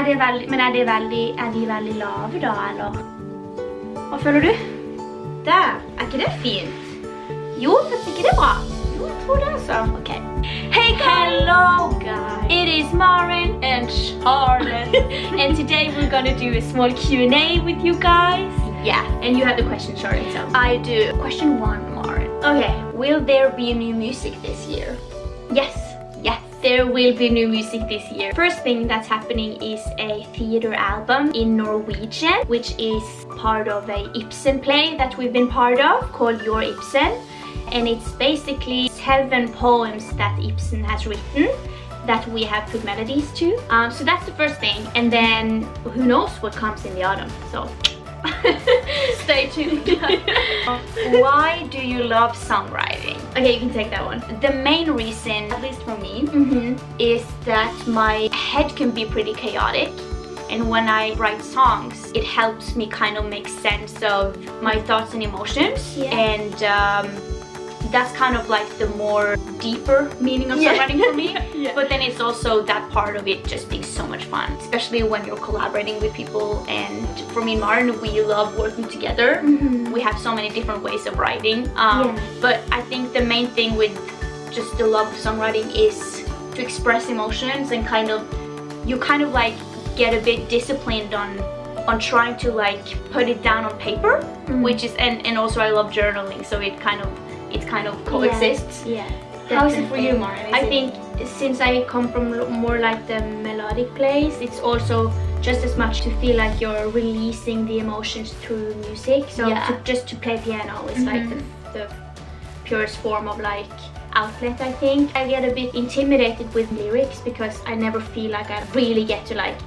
de veldig lave da, eller? Hva føler du? Der, ikke det fint? Jo, jeg ikke det bra. Jo, jeg tror det altså. Ok. Hey guys! Hello guys! It is Maren and Charlotte. And today we're gonna do a small Q&A with you guys. Yeah, and you have the question, Charlotte, so. I do. Question 1, Maren. Okay, will there be new music this year? Yes. Yes, there will be new music this year. First thing that's happening is a theater album in Norwegian, which is part of a Ibsen play that we've been part of called Your Ibsen. And it's basically 7 poems that Ibsen has written that we have put melodies to. So that's the first thing. And then who knows what comes in the autumn, so stay tuned. Why do you love songwriting? Okay, you can take that one. The main reason, at least for me, is that my head can be pretty chaotic. And when I write songs, it helps me kind of make sense of my thoughts and emotions. Yeah. And that's kind of like the more deeper meaning of songwriting for me. Yeah. But then it's also that part of it just being so much fun, especially when you're collaborating with people. And for me and Maren, we love working together. We have so many different ways of writing. But I think the main thing with just the love of songwriting is to express emotions and you kind of like get a bit disciplined on trying to like put it down on paper, which is and also I love journaling, so it kind of coexists. Yeah. How is it for you, Maren? I think since I come from more like the melodic place, it's also just as much to feel like you're releasing the emotions through music. So just to play piano is like the purest form of like outlet, I think. I get a bit intimidated with lyrics because I never feel like I really get to like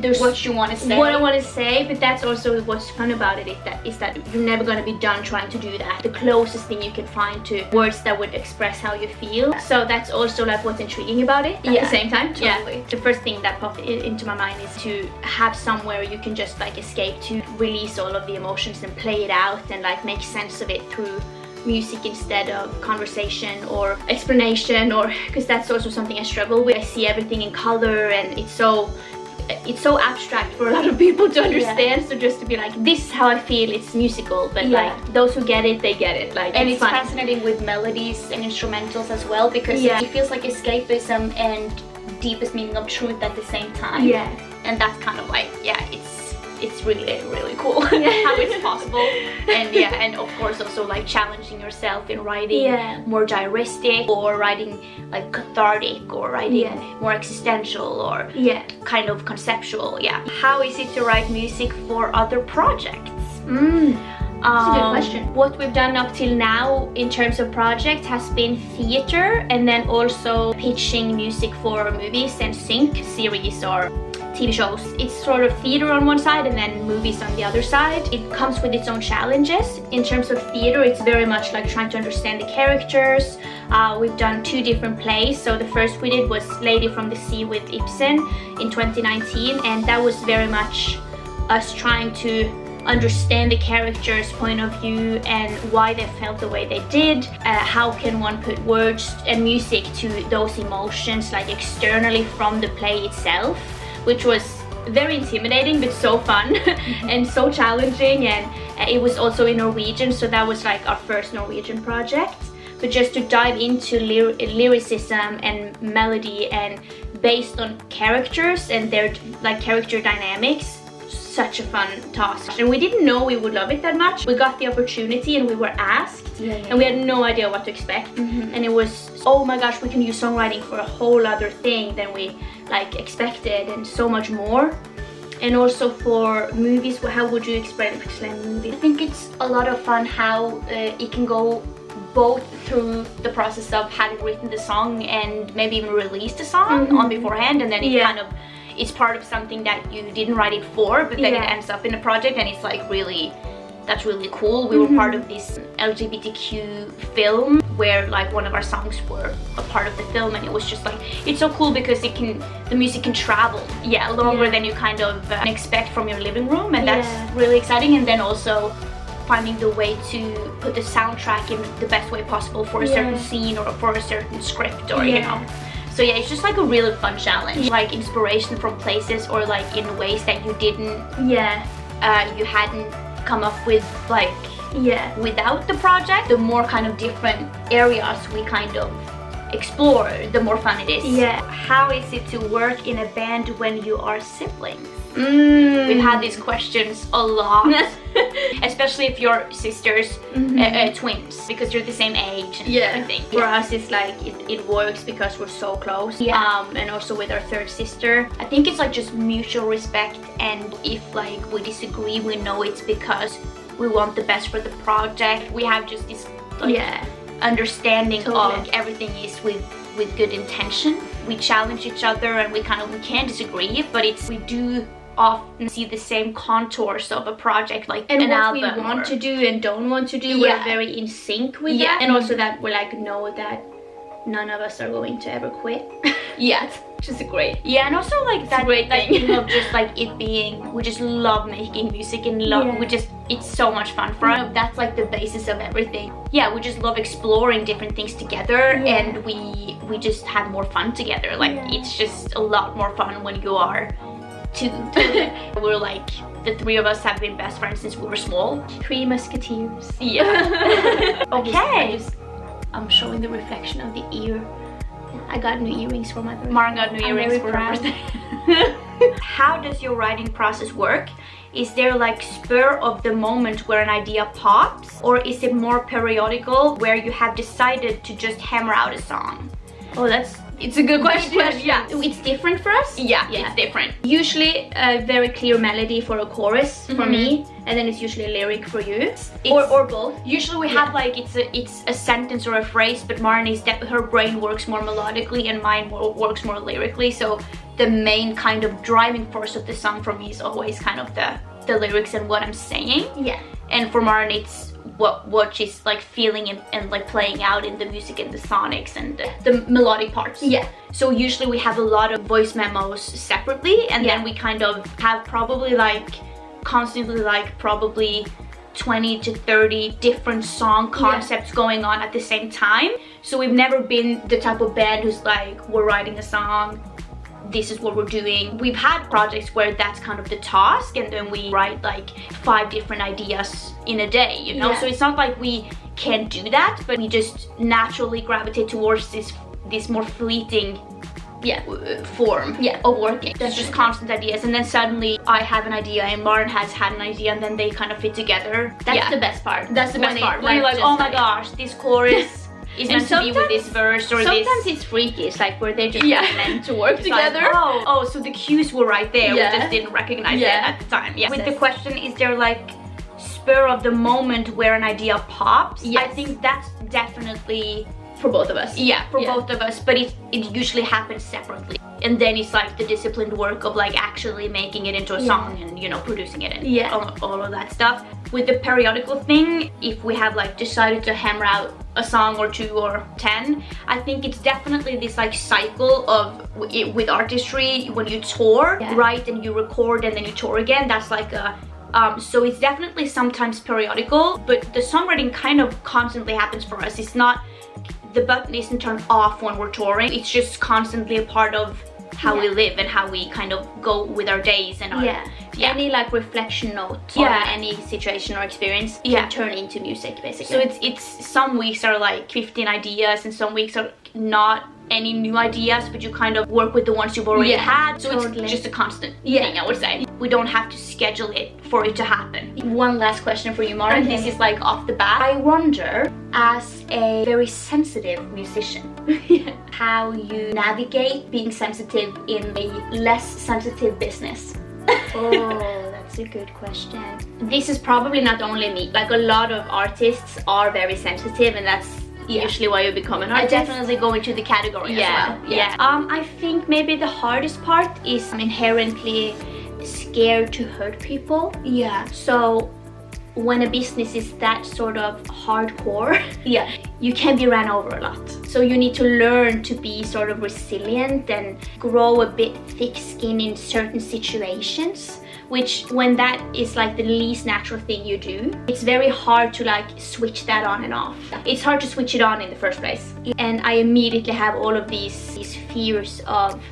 there's what you want to say. What I want to say, but that's also what's fun about it is that you're never going to be done trying to do that. The closest thing you can find to words that would express how you feel. So that's also like what's intriguing about it at the same time. Totally. Yeah. The first thing that popped into my mind is to have somewhere you can just like escape to, release all of the emotions and play it out and like make sense of it through music instead of conversation or explanation, or because that's also something I struggle with. I see everything in color and it's so abstract for a lot of people to understand. So just to be like, this is how I feel, it's musical, but like those who get it, they get it. Like, and it's fascinating with melodies and instrumentals as well, because it feels like escapism and deepest meaning of truth at the same time. Yeah. And that's kind of like, it's really cool how it's possible. And and of course also like challenging yourself in writing more diaristic, or writing like cathartic, or writing more existential, or kind of conceptual. How is it to write music for other projects? That's a good question. What we've done up till now in terms of projects has been theater, and then also pitching music for movies and sync series or TV shows. It's sort of theater on one side and then movies on the other side. It comes with its own challenges. In terms of theater, it's very much like trying to understand the characters. We've done 2 different plays. So the first we did was Lady from the Sea with Ibsen in 2019, and that was very much us trying to understand the characters' point of view and why they felt the way they did. How can one put words and music to those emotions like externally from the play itself, which was very intimidating but so fun and so challenging. And it was also in Norwegian, so that was like our first Norwegian project. But just to dive into lyricism and melody and based on characters and their like character dynamics, such a fun task. And we didn't know we would love it that much. We got the opportunity and we were asked, and we had no idea what to expect. And it was, oh my gosh, we can use songwriting for a whole other thing than we like expected, and so much more. And also for movies, how would you explain a movie? I think it's a lot of fun how it can go both through the process of having written the song and maybe even released the song on beforehand, and then it kind of it's part of something that you didn't write it for, but then it ends up in a project, and it's like that's really cool. We were part of this LGBTQ film where like one of our songs were a part of the film, and it was just like, it's so cool because the music can travel longer than you kind of expect from your living room, and that's really exciting. And then also finding the way to put the soundtrack in the best way possible for a certain scene or for a certain script, or you know. So yeah, it's just like a really fun challenge. Like inspiration from places or like in ways that you didn't, you hadn't come up with like without the project. The more kind of different areas we kind of explore, the more fun it is. How is it to work in a band when you are siblings? We've had these questions a lot. Especially if you're sisters, twins, because you're the same age and everything. For us, it's like it works because we're so close. And also with our third sister, I think it's like just mutual respect, and if like we disagree, we know it's because we want the best for the project. We have just this like understanding of everything is with good intention. We challenge each other and we can disagree, but we do often see the same contours of a project, like and an album, what we want to do and don't want to do. We're very in sync with that, and also that we're like know that none of us are going to ever quit. Which is great. And also like that great thing of just like it being, we just love making music and love it's so much fun for us. That's like the basis of everything. We just love exploring different things together, and we just have more fun together. Like it's just a lot more fun when you are two. We're like, the three of us have been best friends since we were small. 3 musketeers. Okay. I'm showing the reflection of the ear. I got new earrings for my birthday. Maren got new earrings for her birthday. How does your writing process work? Is there like spur of the moment where an idea pops, or is it more periodical where you have decided to just hammer out a song? It's a good question. It's different for us. It's different. Usually a very clear melody for a chorus for me, and then it's usually a lyric for you, or both. Usually we have like it's a sentence or a phrase, but Maren her brain works more melodically and mine works more lyrically. So the main kind of driving force of the song for me is always kind of the lyrics and what I'm saying. And for Maren, it's what she's like feeling and like playing out in the music and the sonics and the melodic parts. So usually we have a lot of voice memos separately, and then we kind of have probably like constantly like probably 20 to 30 different song concepts going on at the same time. So we've never been the type of band who's like, we're writing a song, this is what we're doing. We've had projects where that's kind of the task, and then we write like 5 different ideas in a day, you know? So it's not like we can't do that, but we just naturally gravitate towards this more fleeting form of working. There's just constant ideas, and then suddenly I have an idea and Maren has had an idea, and then they kind of fit together. That's the best part. That's the best part. When you're like, oh my gosh, this chorus is meant to be with this verse or sometimes this. Sometimes it's freaky. It's like where they're just meant to work together. Like, so the cues were right there. We just didn't recognize it at the time. With the question, is there like spur of the moment where an idea pops? I think that's definitely for both of us. For both of us, but it usually happens separately. And then it's like the disciplined work of like actually making it into a song and, you know, producing it and all of that stuff. With the periodical thing, if we have like decided to hammer out a song or 2 or 10, I think it's definitely this like cycle of with artistry, when you tour, write and you record and then you tour again. That's like a so it's definitely sometimes periodical, but the songwriting kind of constantly happens for us. It's not, the button isn't turned off when we're touring. It's just constantly a part of how we live and how we kind of go with our days and our any like reflection note on any situation or experience can turn into music basically. So it's some weeks are like 15 ideas and some weeks are not any new ideas, but you kind of work with the ones you've already had. So it's just a constant thing, I would say. We don't have to schedule it for it to happen. One last question for you, Maren. This is like off the bat. I wonder, as a very sensitive musician, how you navigate being sensitive in a less sensitive business. That's a good question. This is probably not only me. Like a lot of artists are very sensitive, and that's usually why you become an artist. I definitely go into the category as well. I think maybe the hardest part is I'm inherently scared to hurt people. So when a business is that sort of hardcore, you can be ran over a lot. So you need to learn to be sort of resilient and grow a bit thick skin in certain situations. which when that is like the least natural thing you do, it's very hard to like switch that on and off. It's hard to switch it on in the first place. And I immediately have all of these fears of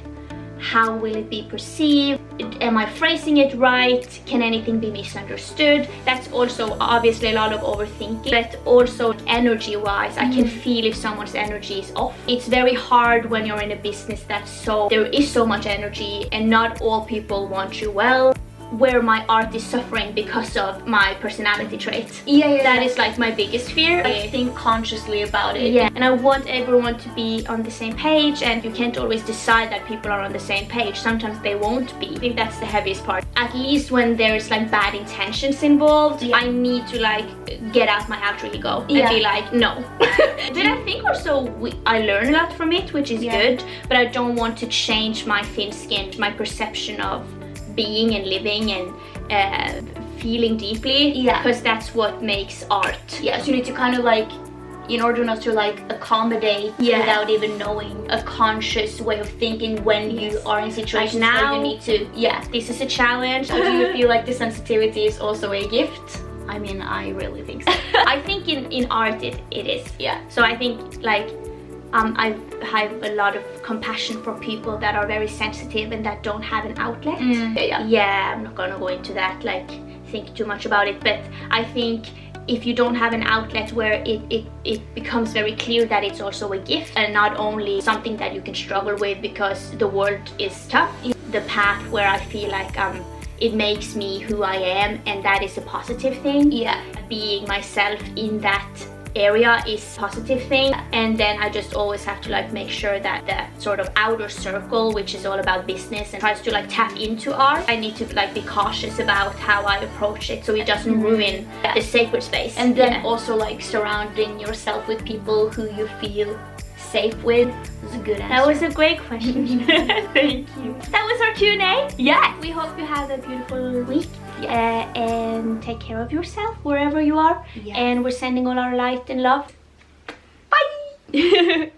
how will it be perceived? Am I phrasing it right? Can anything be misunderstood? That's also obviously a lot of overthinking, but also energy wise, I can feel if someone's energy is off. It's very hard when you're in a business there is so much energy and not all people want you well, where my art is suffering because of my personality traits. That is like my biggest fear. I think consciously about it. Yeah, and I want everyone to be on the same page, and you can't always decide that people are on the same page. Sometimes they won't be. I think that's the heaviest part. At least when there's like bad intentions involved, I need to like get out my alter ego and be like, no. But I think also I learn a lot from it, which is good, but I don't want to change my thin skin, my perception of being and living and feeling deeply, because that's what makes art. So you need to kind of like, in order not to like accommodate without even knowing, a conscious way of thinking when you are in situations like now, where you need to, this is a challenge. So do you feel like the sensitivity is also a gift? I mean, I really think so. I think in art it is. So I think like I have a lot of compassion for people that are very sensitive and that don't have an outlet. I'm not gonna go into that, like think too much about it, but I think if you don't have an outlet where it becomes very clear that it's also a gift and not only something that you can struggle with because the world is tough. The path where I feel like it makes me who I am, and that is a positive thing. Being myself in that area is a positive thing, and then I just always have to like make sure that the sort of outer circle, which is all about business and tries to like tap into art, I need to like be cautious about how I approach it so it doesn't ruin the sacred space. And then also like surrounding yourself with people who you feel safe with was a good answer. That was a great question. Thank you. That was our Q&A. We hope you have a beautiful week. And take care of yourself wherever you are. And we're sending all our light and love. Bye.